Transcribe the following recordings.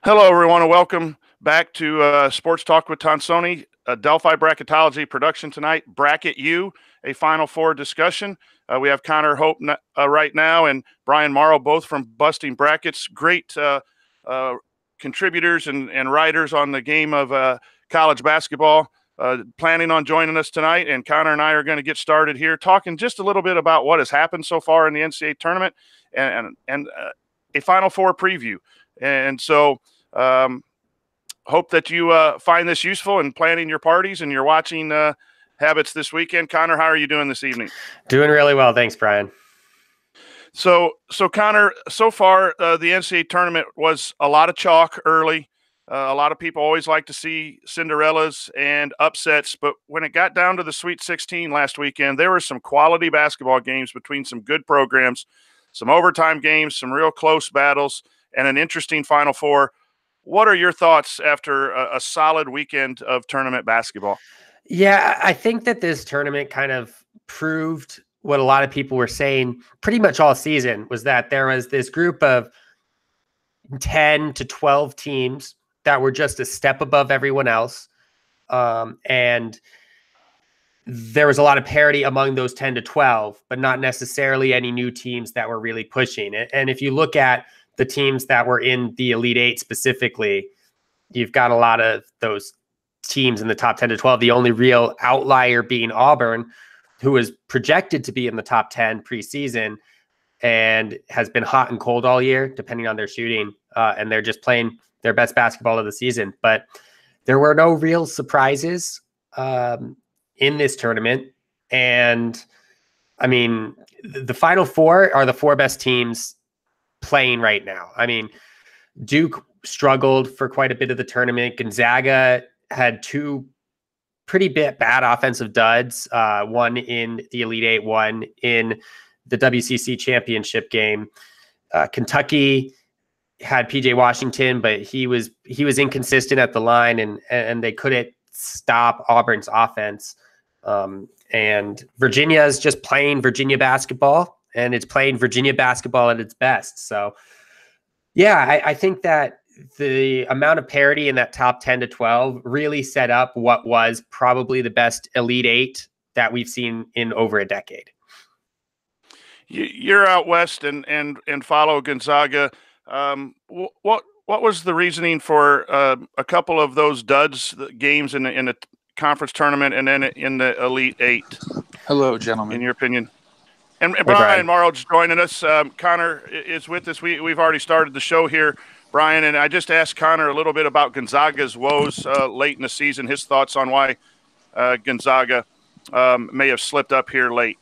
Hello, everyone, and welcome back to Sports Talk with Tonsoni, a Delphi Bracketology production tonight. Bracket U, a Final Four discussion. We have Connor Hope right now and Bryan Mauro, both from Busting Brackets. Great contributors and writers on the game of college basketball. Planning on joining us tonight, and Connor and I are going to get started here talking just a little bit about what has happened so far in the NCAA tournament and a Final Four preview. And so hope that you find this useful in planning your parties and your watching habits this weekend. Connor, how are you doing this evening? Doing really well. Thanks, Brian. So Connor, so far the NCAA tournament was a lot of chalk early. A lot of people always like to see Cinderellas and upsets, but when it got down to the Sweet 16 last weekend, there were some quality basketball games between some good programs, some overtime games, some real close battles, and an interesting Final Four. What are your thoughts after a solid weekend of tournament basketball? Yeah, I think that this tournament kind of proved what a lot of people were saying pretty much all season, was that there was this group of 10 to 12 teams that were just a step above everyone else. And there was a lot of parity among those 10 to 12, but not necessarily any new teams that were really pushing it. And if you look at the teams that were in the Elite Eight specifically, you've got a lot of those teams in the top 10 to 12. The only real outlier being Auburn, who was projected to be in the top 10 preseason and has been hot and cold all year, depending on their shooting. And they're just playing their best basketball of the season. But there were no real surprises in this tournament. And I mean, the Final Four are the four best teams playing right now. I mean, Duke struggled for quite a bit of the tournament. Gonzaga had two pretty bad offensive duds, one in the Elite Eight, one in the WCC championship game. Kentucky had PJ Washington, but he was inconsistent at the line, and they couldn't stop Auburn's offense. And Virginia is just playing Virginia basketball, and it's playing Virginia basketball at its best. So, yeah, I think that the amount of parity in that top 10 to 12 really set up what was probably the best Elite Eight that we've seen in over a decade. You're out west and follow Gonzaga. What was the reasoning for a couple of those duds games in the conference tournament and then in the Elite Eight? Hello, gentlemen. In your opinion. And Bryan Mauro just joining us. Connor is with us. We've already started the show here, Bryan, and I just asked Connor a little bit about Gonzaga's woes late in the season, his thoughts on why Gonzaga may have slipped up here late.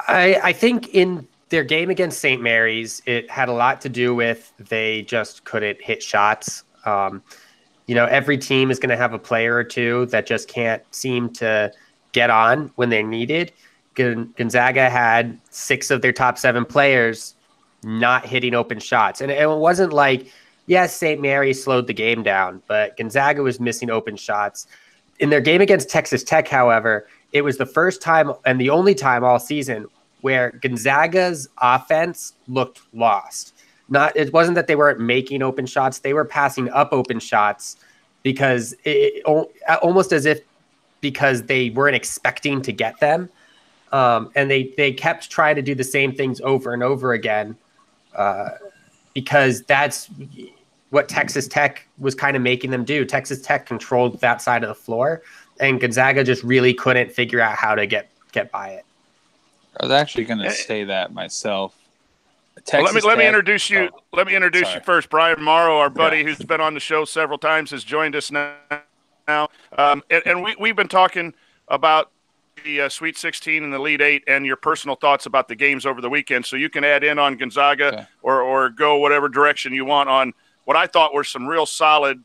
I think in their game against St. Mary's, it had a lot to do with they just couldn't hit shots. Every team is going to have a player or two that just can't seem to get on when they're needed. Gonzaga had 6 of their top 7 players not hitting open shots. And it wasn't like, yes, St. Mary's slowed the game down, but Gonzaga was missing open shots. In their game against Texas Tech, however, it was the first time and the only time all season where Gonzaga's offense looked lost. It wasn't that they weren't making open shots. They were passing up open shots because almost as if because they weren't expecting to get them. And they kept trying to do the same things over and over again because that's what Texas Tech was kind of making them do. Texas Tech controlled that side of the floor, and Gonzaga just really couldn't figure out how to get by it. I was actually going to say that myself. Well, let me introduce you. Let me introduce you first. Bryan Mauro, our buddy who's been on the show several times, has joined us now. And we've been talking about the Sweet 16 and the Elite Eight and your personal thoughts about the games over the weekend. So you can add in on Gonzaga or go whatever direction you want on what I thought were some real solid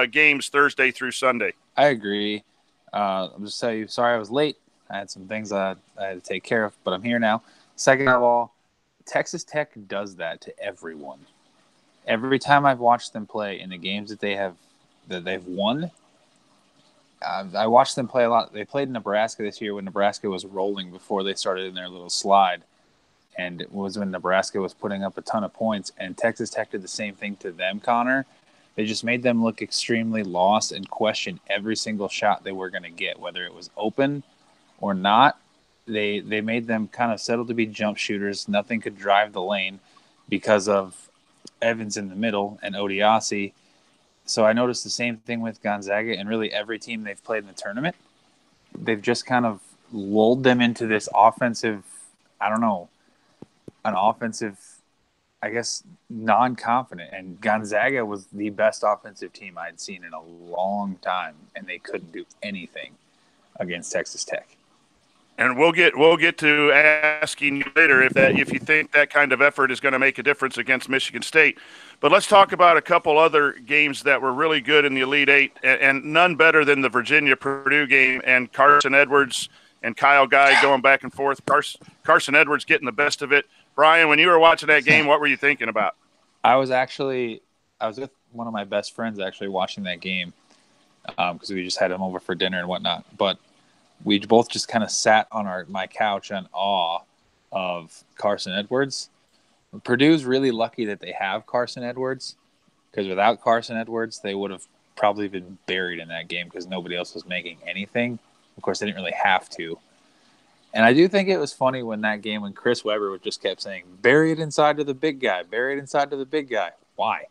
games Thursday through Sunday. I agree. I'm just telling you, sorry I was late. I had some things I had to take care of, but I'm here now. Second of all, Texas Tech does that to everyone. Every time I've watched them play in the games that they've won, I watched them play a lot. They played Nebraska this year when Nebraska was rolling before they started in their little slide. And it was when Nebraska was putting up a ton of points. And Texas Tech did the same thing to them, Connor. They just made them look extremely lost and question every single shot they were going to get, whether it was open or not. They made them kind of settle to be jump shooters. Nothing could drive the lane because of Evans in the middle and Odiasi. So I noticed the same thing with Gonzaga and really every team they've played in the tournament. They've just kind of lulled them into this offensive, an offensive, I guess, non-confident. And Gonzaga was the best offensive team I'd seen in a long time, and they couldn't do anything against Texas Tech. And we'll get to asking you later if you think that kind of effort is going to make a difference against Michigan State. But let's talk about a couple other games that were really good in the Elite Eight, and none better than the Virginia-Purdue game and Carson Edwards and Kyle Guy going back and forth. Carson Edwards getting the best of it. Brian, when you were watching that game, what were you thinking about? I was with one of my best friends actually watching that game because we just had him over for dinner and whatnot. But we both just kind of sat on my couch in awe of Carson Edwards. Purdue's really lucky that they have Carson Edwards, because without Carson Edwards, they would have probably been buried in that game because nobody else was making anything. Of course, they didn't really have to. And I do think it was funny when Chris Webber just kept saying, bury it inside to the big guy, bury it inside to the big guy. Why?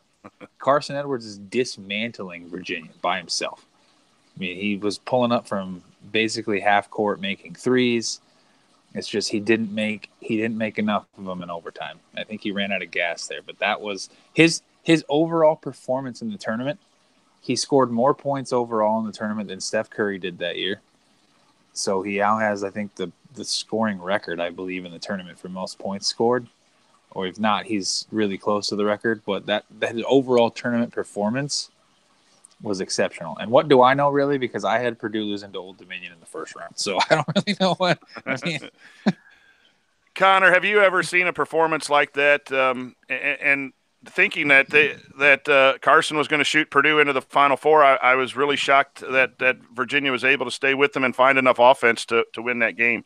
Carson Edwards is dismantling Virginia by himself. I mean, he was pulling up from basically half court making threes. It's just he didn't make enough of them in overtime. I think he ran out of gas there, but that was his overall performance in the tournament. He scored more points overall in the tournament than Steph Curry did that year. So he now has, I think, the scoring record, I believe, in the tournament for most points scored. Or if not, he's really close to the record. But that overall tournament performance was exceptional. And what do I know, really? Because I had Purdue losing to Old Dominion in the first round. So I don't really know what. Connor, have you ever seen a performance like that? And thinking that Carson was going to shoot Purdue into the Final Four, I was really shocked that Virginia was able to stay with them and find enough offense to win that game.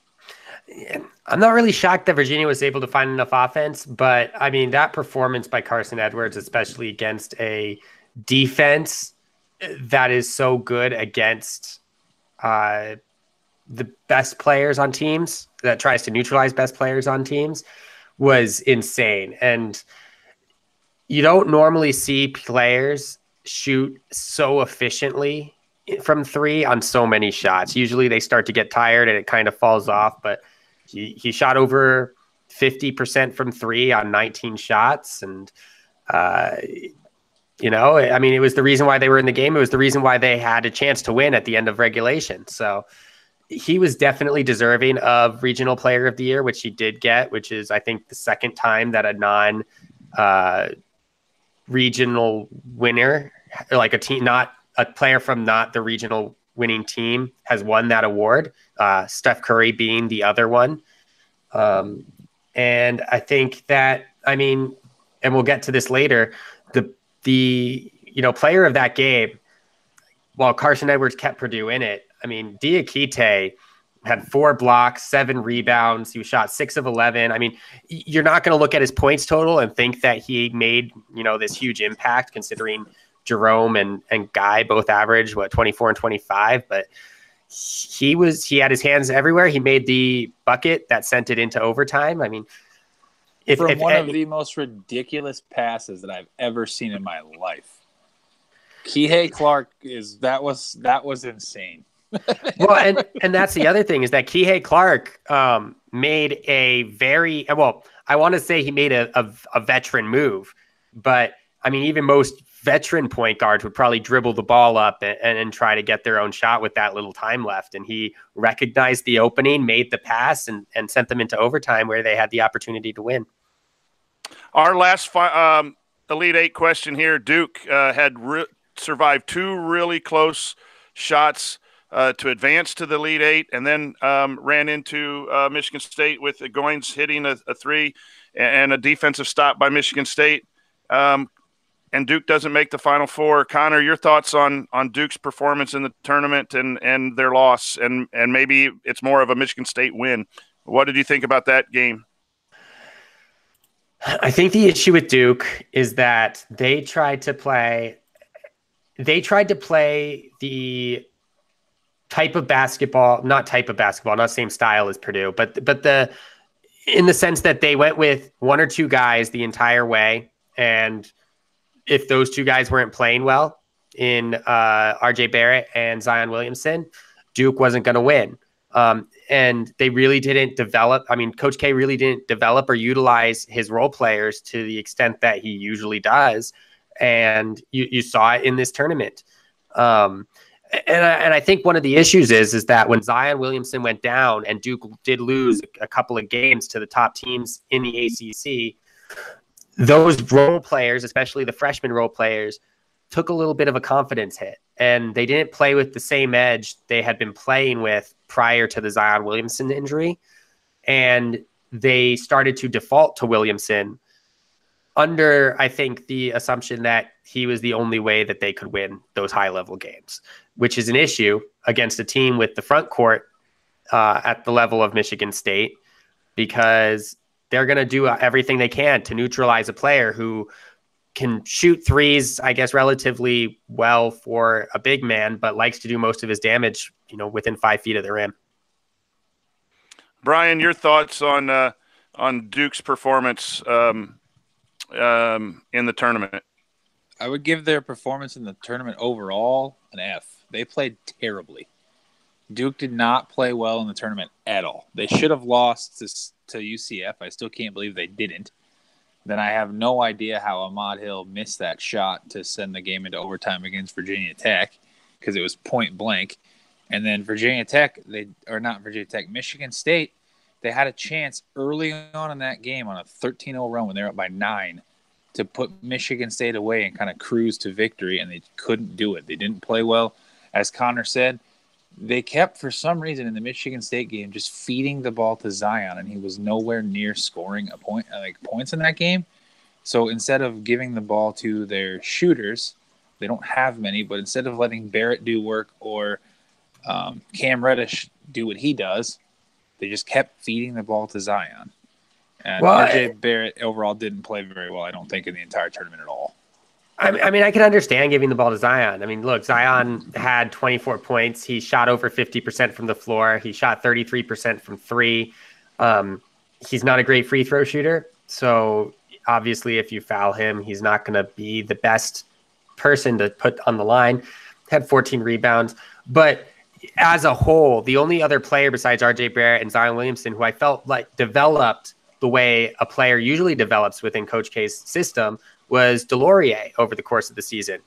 I'm not really shocked that Virginia was able to find enough offense, but I mean, that performance by Carson Edwards, especially against a defense that is so good against the best players on teams, that tries to neutralize best players on teams, was insane. And you don't normally see players shoot so efficiently from three on so many shots. Usually they start to get tired and it kind of falls off, but he shot over 50% from three on 19 shots. And, I mean, it was the reason why they were in the game. It was the reason why they had a chance to win at the end of regulation. So he was definitely deserving of Regional Player of the Year, which he did get, which is, I think, the second time that a non-regional winner, like a team, not a player from not the regional winning team, has won that award. Steph Curry being the other one. And I think that, I mean, and we'll get to this later, the player of that game, while Carson Edwards kept Purdue in it, I mean, Diakite had 4 blocks, 7 rebounds. He shot 6 of 11. I mean, you're not going to look at his points total and think that he made, this huge impact, considering Jerome and Guy both averaged 24 and 25, but he had his hands everywhere. He made the bucket that sent it into overtime. I mean, of the most ridiculous passes that I've ever seen in my life. Kihei Clark that was insane. Well, and that's the other thing, is that Kihei Clark made a very, well, I want to say he made a veteran move, but I mean, even most veteran point guards would probably dribble the ball up and try to get their own shot with that little time left. And he recognized the opening, made the pass, and sent them into overtime where they had the opportunity to win. Our last Elite Eight question here. Duke had survived 2 really close shots to advance to the Elite Eight, and then ran into Michigan State with Goins hitting a 3 and a defensive stop by Michigan State. And Duke doesn't make the Final Four. Connor, your thoughts on Duke's performance in the tournament and their loss, and maybe it's more of a Michigan State win. What did you think about that game? I think the issue with Duke is that they tried to play they tried to play the type of basketball, not same style as Purdue, but in the sense that they went with one or two guys the entire way. And if those two guys weren't playing well in RJ Barrett and Zion Williamson, Duke wasn't going to win. And they really didn't develop. I mean, Coach K really didn't develop or utilize his role players to the extent that he usually does. And you saw it in this tournament. And I think one of the issues is that when Zion Williamson went down and Duke did lose a couple of games to the top teams in the ACC, those role players, especially the freshman role players, took a little bit of a confidence hit, and they didn't play with the same edge they had been playing with prior to the Zion Williamson injury. And they started to default to Williamson under, I think, the assumption that he was the only way that they could win those high-level games, which is an issue against a team with the front court at the level of Michigan State, because they're going to do everything they can to neutralize a player who can shoot threes, I guess, relatively well for a big man, but likes to do most of his damage, within 5 feet of the rim. Brian, your thoughts on Duke's performance in the tournament? I would give their performance in the tournament overall an F. They played terribly. Duke did not play well in the tournament at all. They should have lost to UCF. I still can't believe they didn't. Then I have no idea how Ahmad Hill missed that shot to send the game into overtime against Virginia Tech, because it was point blank. And then Michigan State, they had a chance early on in that game on a 13-0 run when they were up by 9 to put Michigan State away and kind of cruise to victory, and they couldn't do it. They didn't play well. As Connor said, they kept, for some reason, in the Michigan State game, just feeding the ball to Zion, and he was nowhere near scoring points in that game. So instead of giving the ball to their shooters, they don't have many, but instead of letting Barrett do work or Cam Reddish do what he does, they just kept feeding the ball to Zion. And RJ Barrett overall didn't play very well, I don't think, in the entire tournament at all. I mean, I can understand giving the ball to Zion. I mean, look, Zion had 24 points. He shot over 50% from the floor. He shot 33% from three. He's not a great free throw shooter. So obviously, if you foul him, he's not going to be the best person to put on the line. Had 14 rebounds. But as a whole, the only other player besides RJ Barrett and Zion Williamson who I felt like developed the way a player usually develops within Coach K's system was Delorier over the course of the season.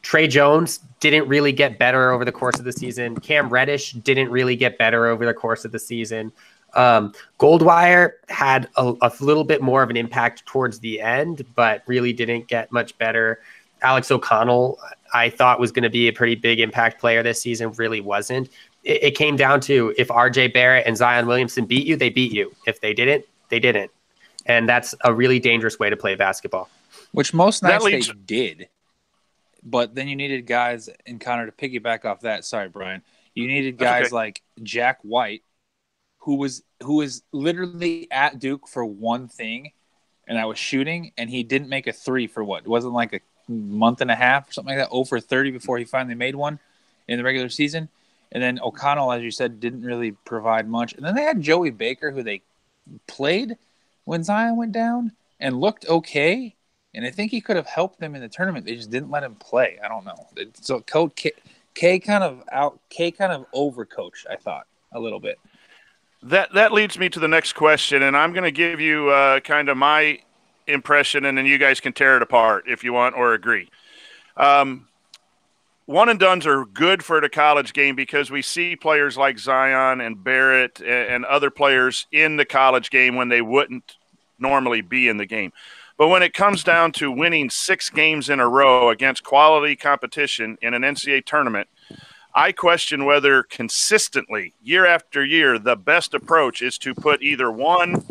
Trey Jones didn't really get better over the course of the season. Cam Reddish didn't really get better over the course of the season. Goldwire had a little bit more of an impact towards the end, but really didn't get much better. Alex O'Connell, I thought, was going to be a pretty big impact player this season, really wasn't. It came down to, if RJ Barrett and Zion Williamson beat you, they beat you. If they didn't, they didn't. And that's a really dangerous way to play basketball. Which most nights they did. But then you needed guys, and Connor, to piggyback off that, sorry, Brian, you needed guys like Jack White, who was literally at Duke for one thing, and that was shooting, and he didn't make a three for what? It wasn't like a month and a half or something like that, 0 for 30 before he finally made one in the regular season. And then O'Connell, as you said, didn't really provide much. And then they had Joey Baker, who they played when Zion went down and looked okay. And I think he could have helped them in the tournament. They just didn't let him play. I don't know. So Coach K kind of overcoached, I thought, a little bit. That leads me to the next question, and I'm going to give you kind of my impression, and then you guys can tear it apart if you want or agree. One and dones are good for the college game because we see players like Zion and Barrett and other players in the college game when they wouldn't normally be in the game. But when it comes down to winning 6 games in a row against quality competition in an NCAA tournament, I question whether consistently, year after year, the best approach is to put either one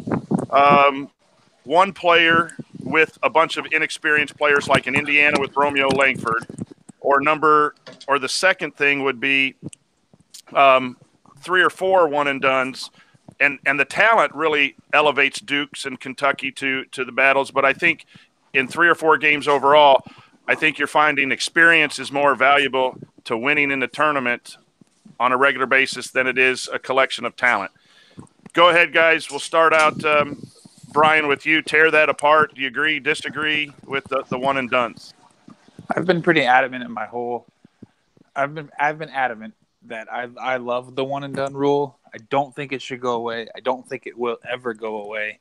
player with a bunch of inexperienced players like in Indiana with Romeo Langford, or the second thing would be 3 or 4 one-and-dones. And the talent really elevates Dukes and Kentucky to the battles. But I think in 3 or 4 games overall, I think you're finding experience is more valuable to winning in the tournament on a regular basis than it is a collection of talent. Go ahead, guys. We'll start out, Brian, with you. Tear that apart. Do you agree, disagree with the one and dones? I've been pretty adamant in my whole. I've been adamant that I love the one and done rule. I don't think it should go away. I don't think it will ever go away.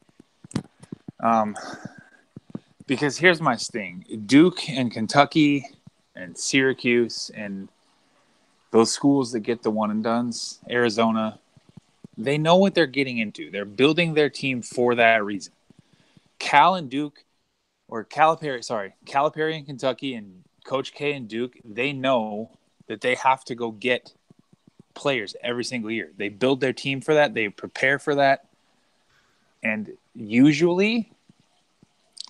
Because here's my sting: Duke and Kentucky and Syracuse and those schools that get the one and dones, Arizona, they know what they're getting into. They're building their team for that reason. Cal and Duke, or Calipari and Kentucky and Coach K and Duke, they know that they have to go get players every single year. They build their team for that. They prepare for that. And usually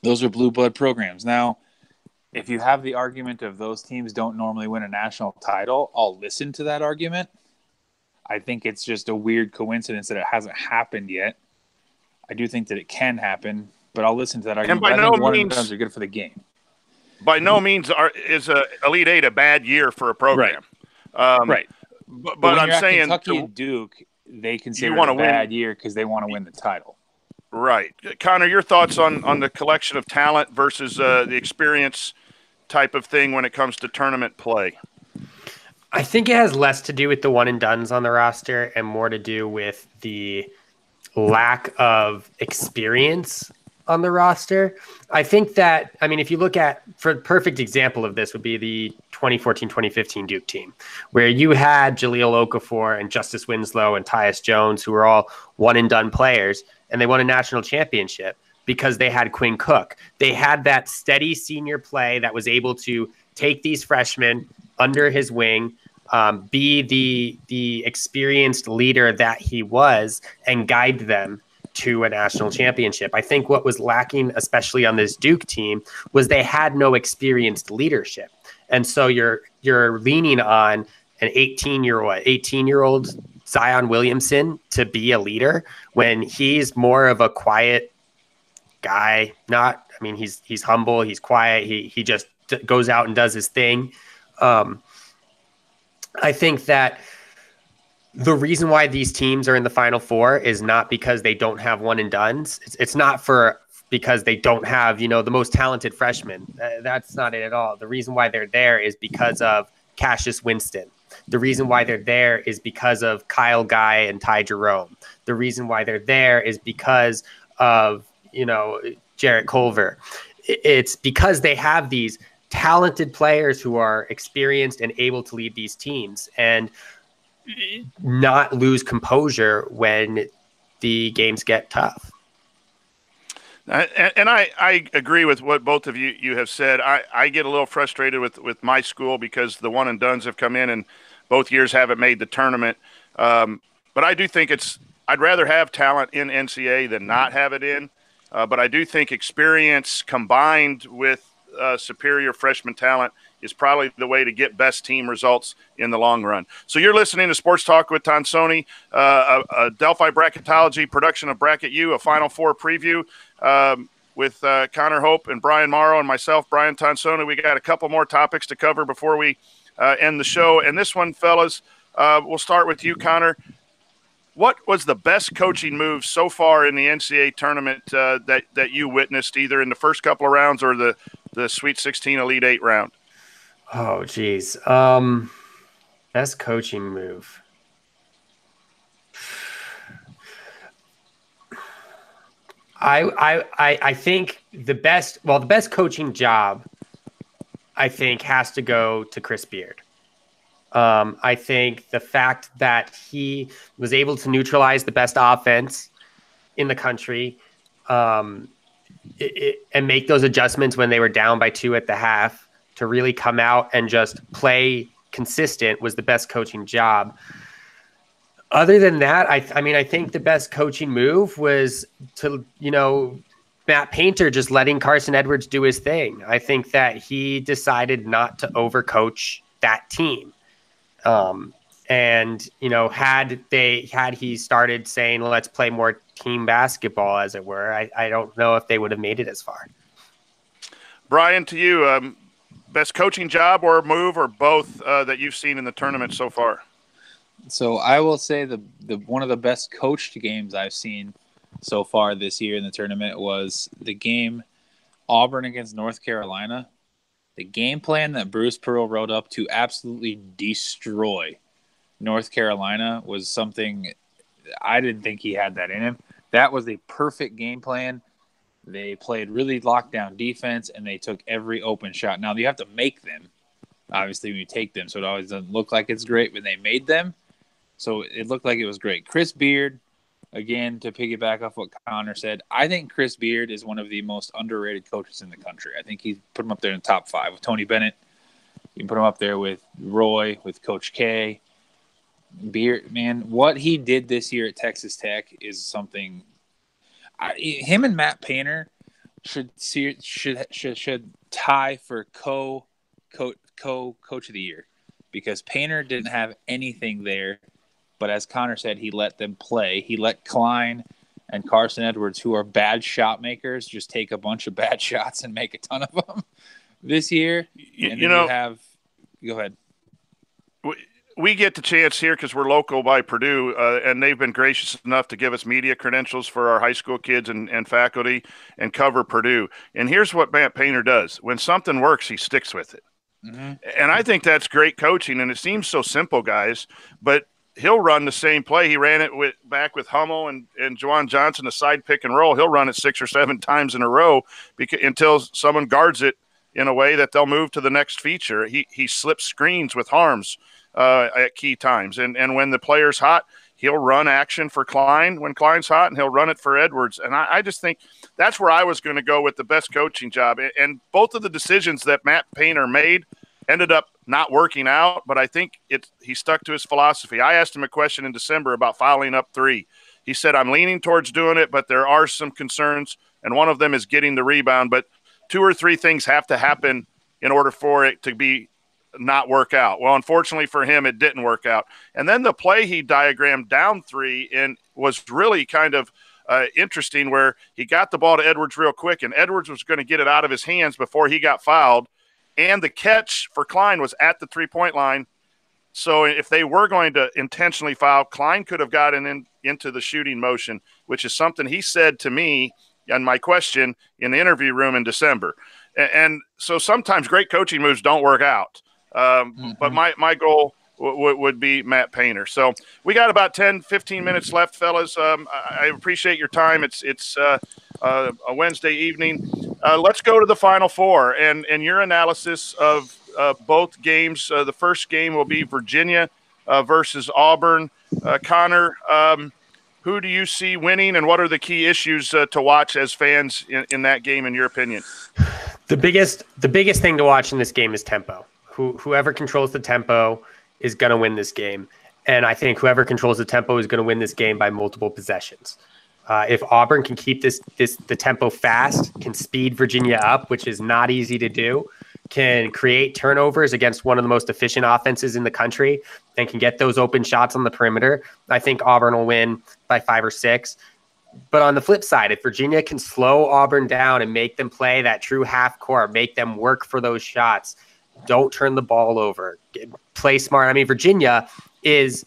those are blue blood programs. Now, if you have the argument of those teams don't normally win a national title, I'll listen to that argument. I think it's just a weird coincidence that it hasn't happened yet. I do think that it can happen, but I'll listen to that argument. And by no means are good for the game. By no means is a Elite Eight a bad year for a program. Right. But I'm saying Kentucky and Duke, they consider it a bad year because they want to win the title. Right. Connor, your thoughts on the collection of talent versus the experience type of thing when it comes to tournament play? I think it has less to do with the one and dones on the roster and more to do with the lack of experience on the roster. I think that, I mean, if you look at, for a perfect example of this would be the 2014-2015 Duke team, where you had Jahlil Okafor and Justice Winslow and Tyus Jones, who were all one and done players, and they won a national championship because they had Quinn Cook. They had that steady senior play that was able to take these freshmen under his wing, be the experienced leader that he was, and guide them to a national championship. I think what was lacking, especially on this Duke team, was they had no experienced leadership. And so you're leaning on an 18-year-old Zion Williamson to be a leader when he's more of a quiet guy. He's humble, he's quiet, he just goes out and does his thing. I think that the reason why these teams are in the Final Four is not because they don't have one and dones. It's not because they don't have, the most talented freshmen. That's not it at all. The reason why they're there is because of Cassius Winston. The reason why they're there is because of Kyle Guy and Ty Jerome. The reason why they're there is because of, Jarrett Culver. It's because they have these talented players who are experienced and able to lead these teams and not lose composure when the games get tough. And I agree with what both of you have said. I get a little frustrated with my school because the one and dones have come in and both years haven't made the tournament. But I do think I'd rather have talent in NCAA than not have it in. But I do think experience combined with superior freshman talent is probably the way to get best team results in the long run. So you're listening to Sports Talk with Tonsoni, a Delphi Bracketology production of Bracket U, a Final Four preview with Connor Hope and Bryan Mauro and myself, Brian Tonsoni. We got a couple more topics to cover before we end the show. And this one, fellas, we'll start with you, Connor. What was the best coaching move so far in the NCAA tournament that you witnessed, either in the first couple of rounds or the Sweet 16 Elite Eight round? Oh, geez. Best coaching move. I think the best coaching job, I think, has to go to Chris Beard. I think the fact that he was able to neutralize the best offense in the country and make those adjustments when they were down by 2 at the half to really come out and just play consistent was the best coaching job. Other than that, I think the best coaching move was to, Matt Painter just letting Carson Edwards do his thing. I think that he decided not to overcoach that team. And had he started saying, let's play more team basketball, as it were, I don't know if they would have made it as far. Brian, to you, best coaching job or move or both that you've seen in the tournament so far? So I will say the one of the best coached games I've seen so far this year in the tournament was the game Auburn against North Carolina. The game plan that Bruce Pearl wrote up to absolutely destroy North Carolina was something I didn't think he had that in him. That was a perfect game plan. They played really lockdown defense, and they took every open shot. Now, you have to make them, obviously, when you take them, so it always doesn't look like it's great when they made them. So it looked like it was great. Chris Beard, again, to piggyback off what Connor said, I think Chris Beard is one of the most underrated coaches in the country. I think he put him up there in the top 5 with Tony Bennett. You can put him up there with Roy, with Coach K. Beard, man, what he did this year at Texas Tech is something. Him and Matt Painter should tie for coach of the year, because Painter didn't have anything there, but as Connor said, he let them play. He let Klein and Carson Edwards, who are bad shot makers, just take a bunch of bad shots and make a ton of them this year. And you go ahead. We get the chance here because we're local by Purdue, and they've been gracious enough to give us media credentials for our high school kids and faculty and cover Purdue. And here's what Matt Painter does. When something works, he sticks with it. Mm-hmm. And I think that's great coaching, and it seems so simple, guys, but he'll run the same play. He ran it back with Hummel and Juwan Johnson, the side pick and roll. He'll run it 6 or 7 times in a row until someone guards it in a way that they'll move to the next feature. He slips screens with Harms at key times. And when the player's hot, he'll run action for Klein when Klein's hot, and he'll run it for Edwards. And I just think that's where I was going to go with the best coaching job. And both of the decisions that Matt Painter made ended up not working out, but I think he stuck to his philosophy. I asked him a question in December about fouling up 3. He said, I'm leaning towards doing it, but there are some concerns, and one of them is getting the rebound. But 2 or 3 things have to happen in order for it to be not work out. Well, unfortunately for him, it didn't work out. And then the play he diagrammed down 3 and was really kind of interesting, where he got the ball to Edwards real quick, and Edwards was going to get it out of his hands before he got fouled. And the catch for Klein was at the 3-point line. So if they were going to intentionally foul, Klein could have gotten into the shooting motion, which is something he said to me and my question in the interview room in December. And so sometimes great coaching moves don't work out. But my goal would be Matt Painter. So we got about 10, 15 minutes left, fellas. I appreciate your time. It's a Wednesday evening. Let's go to the Final Four and your analysis of both games. The first game will be Virginia versus Auburn. Connor, who do you see winning, and what are the key issues to watch as fans in that game, in your opinion? The biggest thing to watch in this game is tempo. Whoever controls the tempo is going to win this game. And I think whoever controls the tempo is going to win this game by multiple possessions. If Auburn can keep the tempo fast, can speed Virginia up, which is not easy to do, can create turnovers against one of the most efficient offenses in the country, and can get those open shots on the perimeter, I think Auburn will win by 5 or 6. But on the flip side, if Virginia can slow Auburn down and make them play that true half court, make them work for those shots, don't turn the ball over, play smart. I mean, Virginia is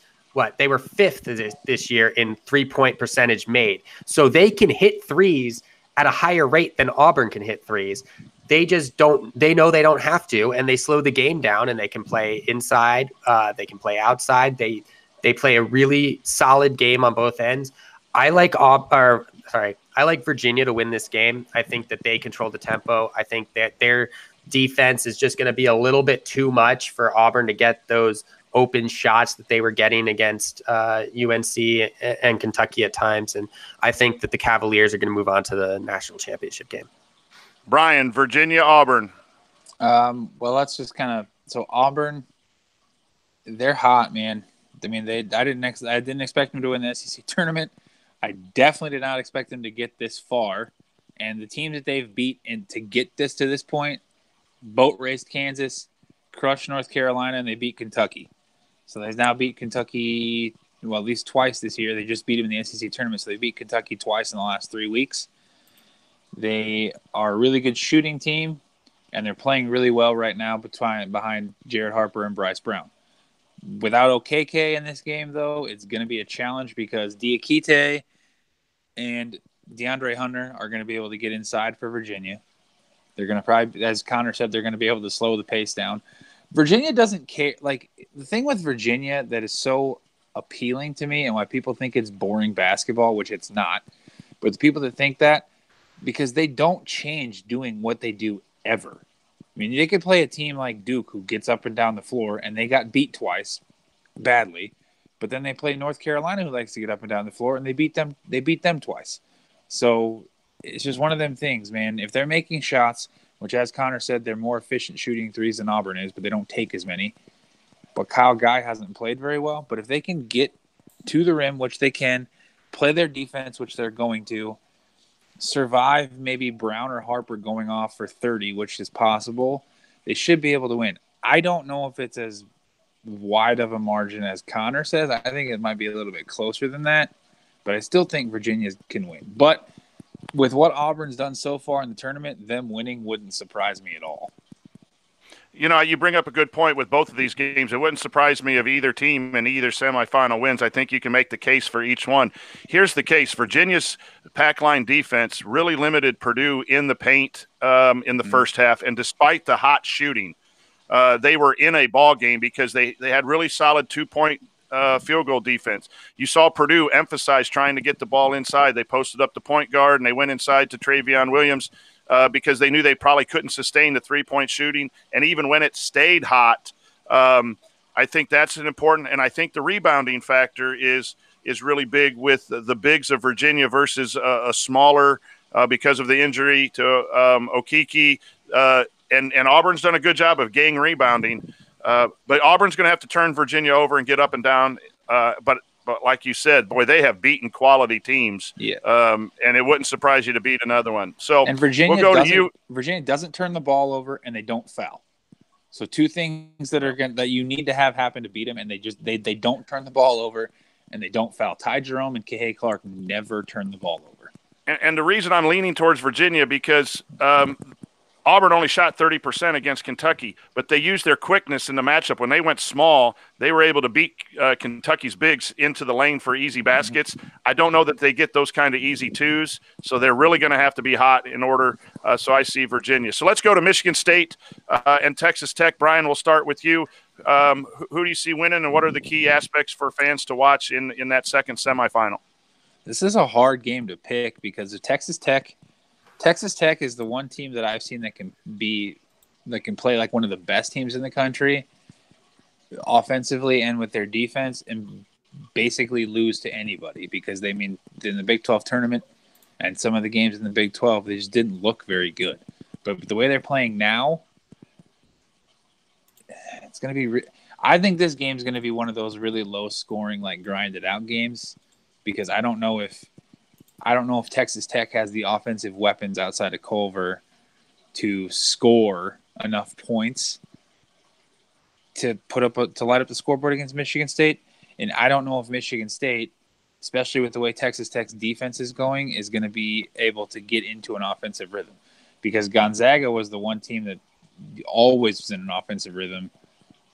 they were 5th this year in 3-point percentage made. So they can hit threes at a higher rate than Auburn can hit threes. They just they know they don't have to, and they slow the game down, and they can play inside. They can play outside. They play a really solid game on both ends. I like Virginia to win this game. I think that they control the tempo. I think that their defense is just going to be a little bit too much for Auburn to get those open shots that they were getting against UNC and Kentucky at times. And I think that the Cavaliers are going to move on to the national championship game. Brian, Virginia, Auburn. Well, let's just so Auburn, they're hot, man. I mean, I didn't expect them to win the SEC tournament. I definitely did not expect them to get this far. And the teams that they've beat and to get this to this point, boat raced Kansas, crushed North Carolina, and they beat Kentucky. So they've now beat Kentucky, well, at least twice this year. They just beat them in the SEC tournament, so they beat Kentucky twice in the last 3 weeks. They are a really good shooting team, and they're playing really well right now behind Jared Harper and Bryce Brown. Without OKK in this game, though, it's going to be a challenge because Diakite and DeAndre Hunter are going to be able to get inside for Virginia. They're going to probably, as Connor said, they're going to be able to slow the pace down. Virginia doesn't care. Like, the thing with Virginia that is so appealing to me and why people think it's boring basketball, which it's not, but the people that think that, because they don't change doing what they do ever. I mean, they could play a team like Duke who gets up and down the floor, and they got beat twice badly, but then they play North Carolina who likes to get up and down the floor, and they beat them twice. So it's just one of them things, man. If they're making shots, which, as Connor said, they're more efficient shooting threes than Auburn is, but they don't take as many. But Kyle Guy hasn't played very well. But if they can get to the rim, which they can, play their defense, which they're going to, survive maybe Brown or Harper going off for 30, which is possible, they should be able to win. I don't know if it's as wide of a margin as Connor says. I think it might be a little bit closer than that, but I still think Virginia can win. But with what Auburn's done so far in the tournament, them winning wouldn't surprise me at all. You know, you bring up a good point with both of these games. It wouldn't surprise me if either team in either semifinal wins. I think you can make the case for each one. Here's the case. Virginia's pack line defense really limited Purdue in the paint in the first half, and despite the hot shooting, they were in a ball game because they had really solid two-point field goal defense. You saw Purdue emphasize trying to get the ball inside. They posted up the point guard, and they went inside to Travion Williams because they knew they probably couldn't sustain the three-point shooting. And even when it stayed hot, I think that's an important – and I think the rebounding factor is really big with the bigs of Virginia versus a smaller because of the injury to Okeke. And Auburn's done a good job of gang rebounding. But Auburn's going to have to turn Virginia over and get up and down. But like you said, boy, they have beaten quality teams. Yeah. And it wouldn't surprise you to beat another one. So and Virginia we'll go to you. Virginia doesn't turn the ball over, and they don't foul. So two things that you need to have happen to beat them, and they don't turn the ball over, and they don't foul. Ty Jerome and Kihei Clark never turn the ball over. And the reason I'm leaning towards Virginia because Auburn only shot 30% against Kentucky, but they used their quickness in the matchup. When they went small, they were able to beat Kentucky's bigs into the lane for easy baskets. I don't know that they get those kind of easy twos, so they're really going to have to be hot in order. So I see Virginia. So let's go to Michigan State and Texas Tech. Brian, we'll start with you. Who do you see winning, and what are the key aspects for fans to watch in that second semifinal? This is a hard game to pick because of Texas Tech is the one team that I've seen that can play like one of the best teams in the country offensively and with their defense and basically lose to anybody because in the Big 12 tournament and some of the games in the Big 12, they just didn't look very good. But the way they're playing now, it's going to be I think this game is going to be one of those really low scoring, like grinded out games because I don't know if Texas Tech has the offensive weapons outside of Culver to score enough points to light up the scoreboard against Michigan State. And I don't know if Michigan State, especially with the way Texas Tech's defense is going, is going to be able to get into an offensive rhythm because Gonzaga was the one team that always was in an offensive rhythm,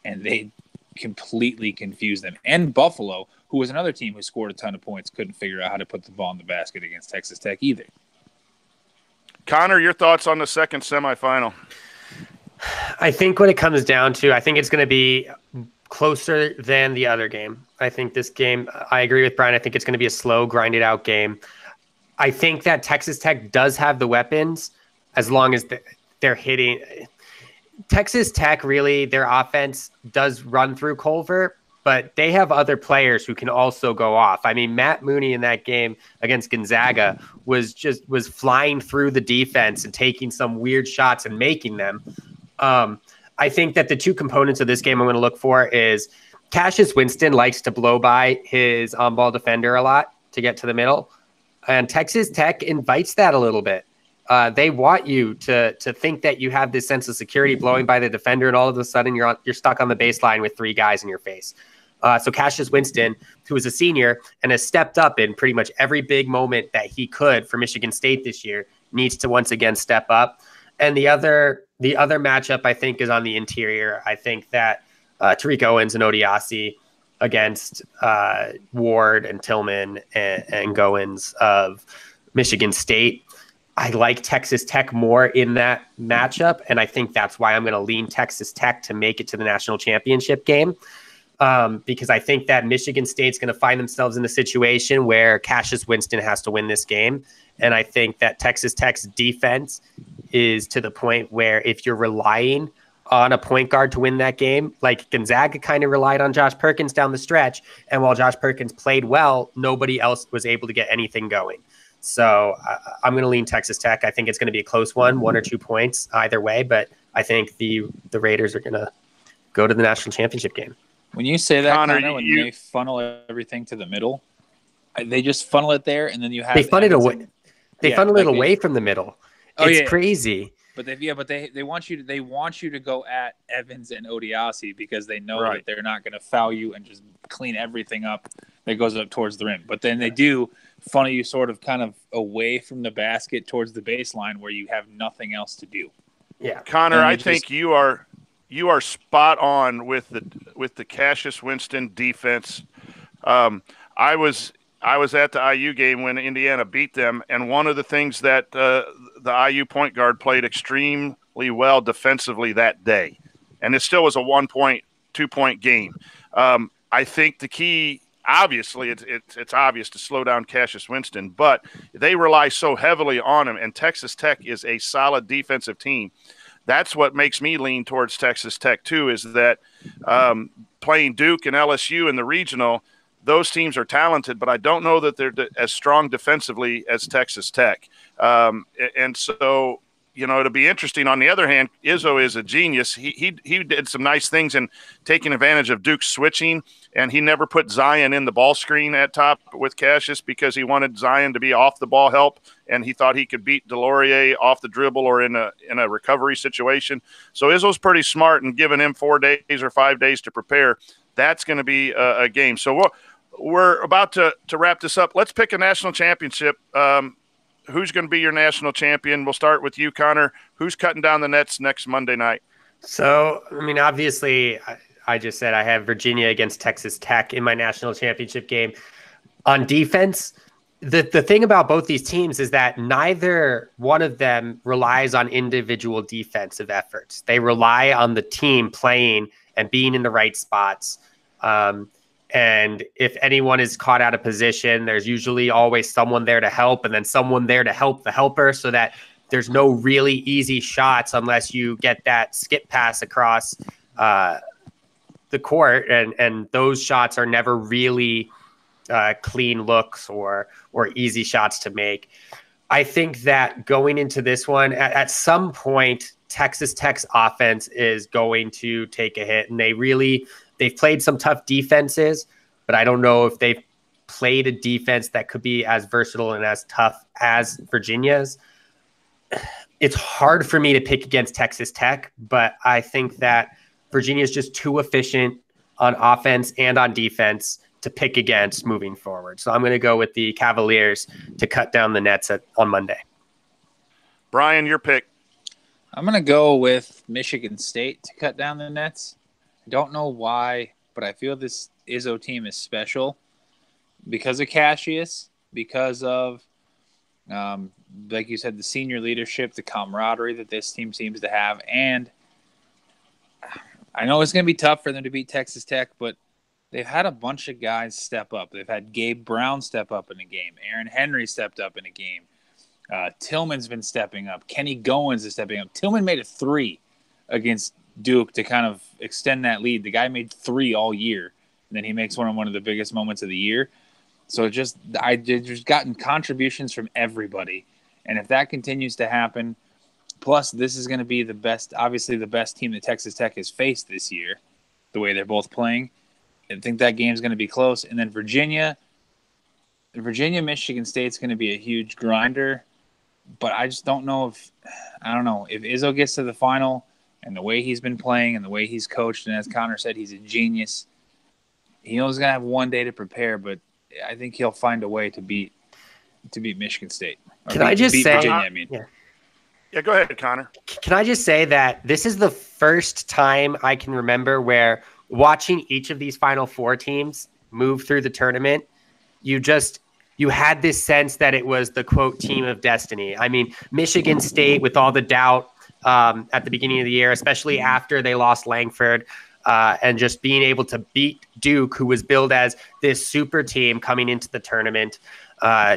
and they completely confused them. And Buffalo, who was another team who scored a ton of points, couldn't figure out how to put the ball in the basket against Texas Tech either. Connor, your thoughts on the second semifinal? I think what it comes down to, I think it's going to be closer than the other game. I think this game, I agree with Brian, I think it's going to be a slow, grinded out game. I think that Texas Tech does have the weapons as long as they're hitting. Texas Tech, really, their offense does run through Culver, but they have other players who can also go off. I mean, Matt Mooney in that game against Gonzaga was flying through the defense and taking some weird shots and making them. I think that the two components of this game I'm going to look for is Cassius Winston likes to blow by his on-ball defender a lot to get to the middle, and Texas Tech invites that a little bit. They want you to think that you have this sense of security blowing by the defender, and all of a sudden you're stuck on the baseline with three guys in your face. So Cassius Winston, who is a senior and has stepped up in pretty much every big moment that he could for Michigan State this year, needs to once again step up. And the other The other matchup I think is on the interior. I think that Tariq Owens and Odiasi against Ward and Tillman and Goins of Michigan State. I like Texas Tech more in that matchup, and I think that's why I'm going to lean Texas Tech to make it to the national championship game. Because I think that Michigan State's going to find themselves in the situation where Cassius Winston has to win this game. And I think that Texas Tech's defense is to the point where if you're relying on a point guard to win that game, like Gonzaga kind of relied on Josh Perkins down the stretch. And while Josh Perkins played well, nobody else was able to get anything going. So I'm going to lean Texas Tech. I think it's going to be a close one or 2 points either way. But I think the Raiders are going to go to the national championship game. When you say that, Connor, when they funnel everything to the middle, they just funnel it there, and then you have they funnel it away. They funnel it away from the middle. It's crazy. But they want you to go at Evans and Odiasi because they know that they're not going to foul you and just clean everything up that goes up towards the rim. But then they do funnel you sort of kind of away from the basket towards the baseline where you have nothing else to do. Yeah, Connor, I think you are spot on with the Cassius Winston defense. I was at the IU game when Indiana beat them, and one of the things that the IU point guard played extremely well defensively that day, and it still was a 1-point, 2-point game. I think the key, obviously, it's obvious to slow down Cassius Winston, but they rely so heavily on him, and Texas Tech is a solid defensive team. That's what makes me lean towards Texas Tech, too, is that playing Duke and LSU in the regional, those teams are talented, but I don't know that they're as strong defensively as Texas Tech. And so, it'll be interesting. On the other hand, Izzo is a genius. He did some nice things in taking advantage of Duke's switching, and he never put Zion in the ball screen at top with Cassius because he wanted Zion to be off the ball help, and he thought he could beat Delorier off the dribble or in a recovery situation. So Izzo's pretty smart and giving him 4 days or 5 days to prepare. That's going to be a game. So we're about to wrap this up. Let's pick a national championship. Who's going to be your national champion? We'll start with you, Connor. Who's cutting down the nets next Monday night? So, obviously, I just said I have Virginia against Texas Tech in my national championship game. On defense, the thing about both these teams is that neither one of them relies on individual defensive efforts. They rely on the team playing and being in the right spots. And if anyone is caught out of position, there's usually always someone there to help and then someone there to help the helper so that there's no really easy shots unless you get that skip pass across the court. And those shots are never really clean looks or easy shots to make. I think that going into this one, at some point, Texas Tech's offense is going to take a hit, and they've played some tough defenses, but I don't know if they've played a defense that could be as versatile and as tough as Virginia's. It's hard for me to pick against Texas Tech, but I think that Virginia is just too efficient on offense and on defense to pick against moving forward. So I'm going to go with the Cavaliers to cut down the nets on Monday. Brian, your pick. I'm going to go with Michigan State to cut down the nets. I don't know why, but I feel this Izzo team is special because of Cassius, because of, like you said, the senior leadership, the camaraderie that this team seems to have. And I know it's going to be tough for them to beat Texas Tech, but they've had a bunch of guys step up. They've had Gabe Brown step up in a game. Aaron Henry stepped up in a game. Tillman's been stepping up. Kenny Goins is stepping up. Tillman made a 3 against Duke to kind of extend that lead. The guy made 3 all year, and then he makes one of the biggest moments of the year. So just gotten contributions from everybody, and if that continues to happen, plus this is going to be the best team that Texas Tech has faced this year, the way they're both playing. I think that game's going to be close. And then Virginia, Michigan State's going to be a huge grinder, but I just don't know if Izzo gets to the final. And the way he's been playing and the way he's coached, and as Connor said, he's a genius. He knows he's going to have 1 day to prepare, but I think he'll find a way to beat Michigan State. Can I just say, Virginia, Yeah, go ahead, Connor. Can I just say that this is the first time I can remember where watching each of these Final Four teams move through the tournament, you had this sense that it was the quote team of destiny. I mean, Michigan State with all the doubt at the beginning of the year, especially after they lost Langford, and just being able to beat Duke, who was billed as this super team coming into the tournament.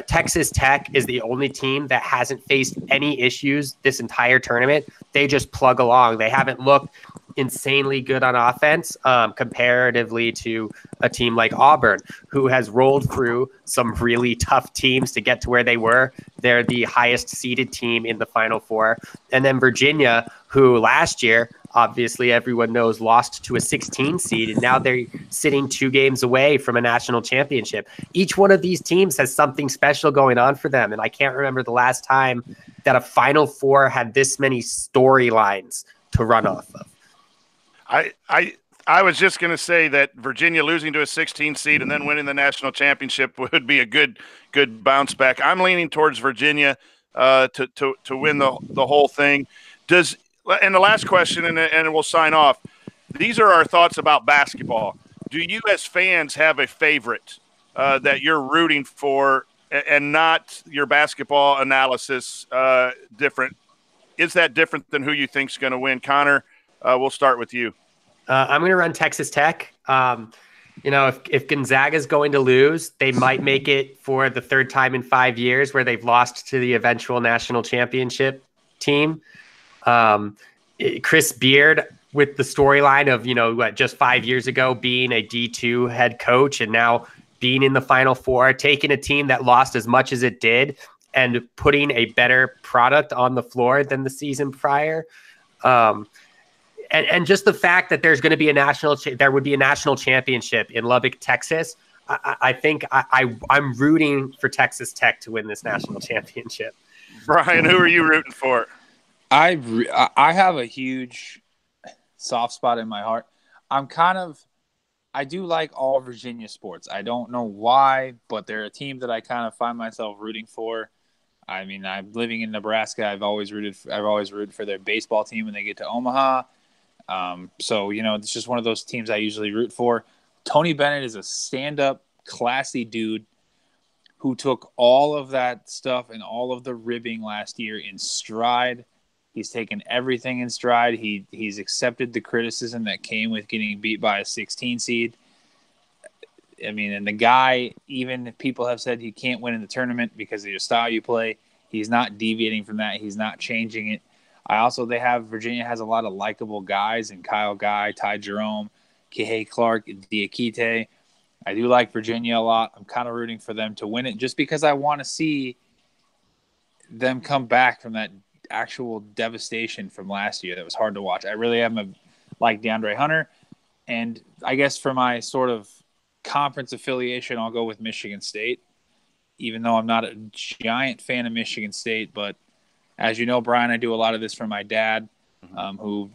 Texas Tech is the only team that hasn't faced any issues this entire tournament. They just plug along. They haven't looked insanely good on offense comparatively to a team like Auburn, who has rolled through some really tough teams to get to where they were. They're the highest seeded team in the Final Four. And then Virginia, who last year, obviously everyone knows, lost to a 16 seed, and now they're sitting 2 games away from a national championship. Each one of these teams has something special going on for them, and I can't remember the last time that a Final Four had this many storylines to run off of. I was just going to say that Virginia losing to a 16 seed and then winning the national championship would be a good bounce back. I'm leaning towards Virginia to win the whole thing. And the last question, and we'll sign off. These are our thoughts about basketball. Do you, as fans, have a favorite that you're rooting for, and not your basketball analysis different? Is that different than who you think's going to win? Connor, we'll start with you. I'm going to run Texas Tech. If Gonzaga's going to lose, they might make it for the 3rd time in 5 years where they've lost to the eventual national championship team. Chris Beard, with the storyline of, just 5 years ago being a D2 head coach and now being in the Final Four, taking a team that lost as much as it did and putting a better product on the floor than the season prior. And just the fact that there's going to be there would be a national championship in Lubbock, Texas. I think I'm rooting for Texas Tech to win this national championship. Brian, who are you rooting for? I have a huge soft spot in my heart. I do like all Virginia sports. I don't know why, but they're a team that I kind of find myself rooting for. I mean, I'm living in Nebraska. I've always rooted for their baseball team when they get to Omaha. So it's just one of those teams I usually root for. Tony Bennett is a stand-up, classy dude who took all of that stuff and all of the ribbing last year in stride. He's taken everything in stride. He's accepted the criticism that came with getting beat by a 16 seed. I mean, and the guy, even if people have said he can't win in the tournament because of your style you play, he's not deviating from that. He's not changing it. Virginia has a lot of likable guys, and Kyle Guy, Ty Jerome, Kihei Clark, Diakite. I do like Virginia a lot. I'm kind of rooting for them to win it just because I want to see them come back from that actual devastation from last year that was hard to watch. I really am like DeAndre Hunter. And I guess for my sort of conference affiliation, I'll go with Michigan State, even though I'm not a giant fan of Michigan State. But as you know, Brian, I do a lot of this for my dad, who,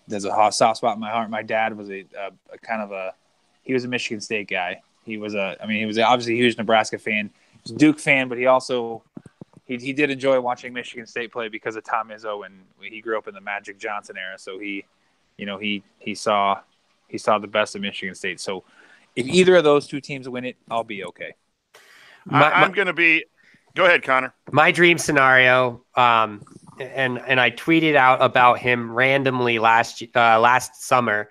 there's a soft spot in my heart. My dad was he was a Michigan State guy. He was obviously a huge Nebraska fan. He was a Duke fan, but he also, he did enjoy watching Michigan State play because of Tom Izzo, and he grew up in the Magic Johnson era. So he saw the best of Michigan State. So if either of those two teams win it, I'll be okay. I'm going to be. Go ahead, Connor. My dream scenario, and I tweeted out about him randomly last summer,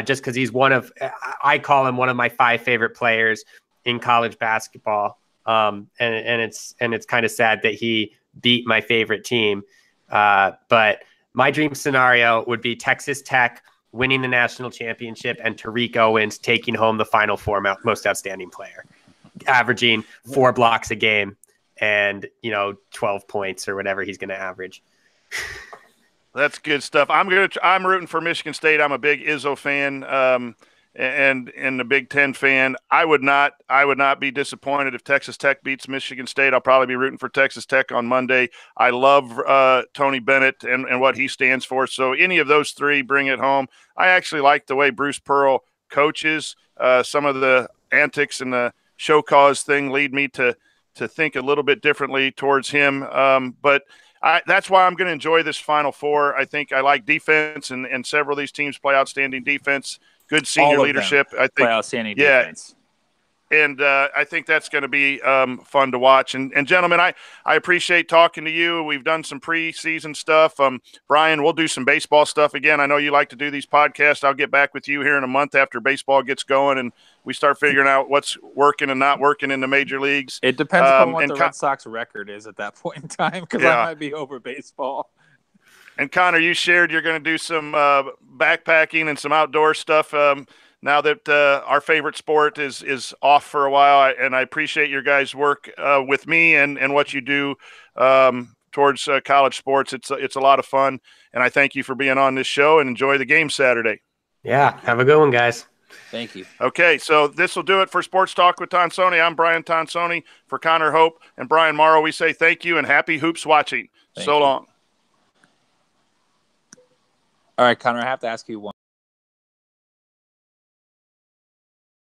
just because he's I call him one of my 5 favorite players in college basketball. And it's kind of sad that he beat my favorite team. But my dream scenario would be Texas Tech winning the national championship and Tariq Owens taking home the Final Four most outstanding player, averaging 4 blocks a game and 12 points or whatever he's going to average. That's good stuff. I'm rooting for Michigan State. I'm a big Izzo fan, and a Big Ten fan. I would not be disappointed if Texas Tech beats Michigan State. I'll probably be rooting for Texas Tech on Monday. I love Tony Bennett and what he stands for. So any of those 3, bring it home. I actually like the way Bruce Pearl coaches. Some of the antics and the show cause thing lead me to think a little bit differently towards him. But That's why I'm going to enjoy this Final Four. I think I like defense, and several of these teams play outstanding defense. Good senior leadership. I think play outstanding defense. And I think that's going to be fun to watch. And gentlemen, I appreciate talking to you. We've done some preseason stuff. Bryan, we'll do some baseball stuff again. I know you like to do these podcasts. I'll get back with you here in a month after baseball gets going and we start figuring out what's working and not working in the major leagues. It depends upon what the Red Sox record is at that point in time, because I might be over baseball. And Connor, you shared you're going to do some backpacking and some outdoor stuff now that our favorite sport is off for a while. And I appreciate your guys' work with me and what you do towards college sports. It's a lot of fun. And I thank you for being on this show, and enjoy the game Saturday. Yeah, have a good one, guys. Thank you. Okay, so this will do it for Sports Talk with Tonsoni. I'm Brian Tonsoni. For Connor Hope and Bryan Mauro, we say thank you and happy hoops watching. So long. All right, Connor, I have to ask you one.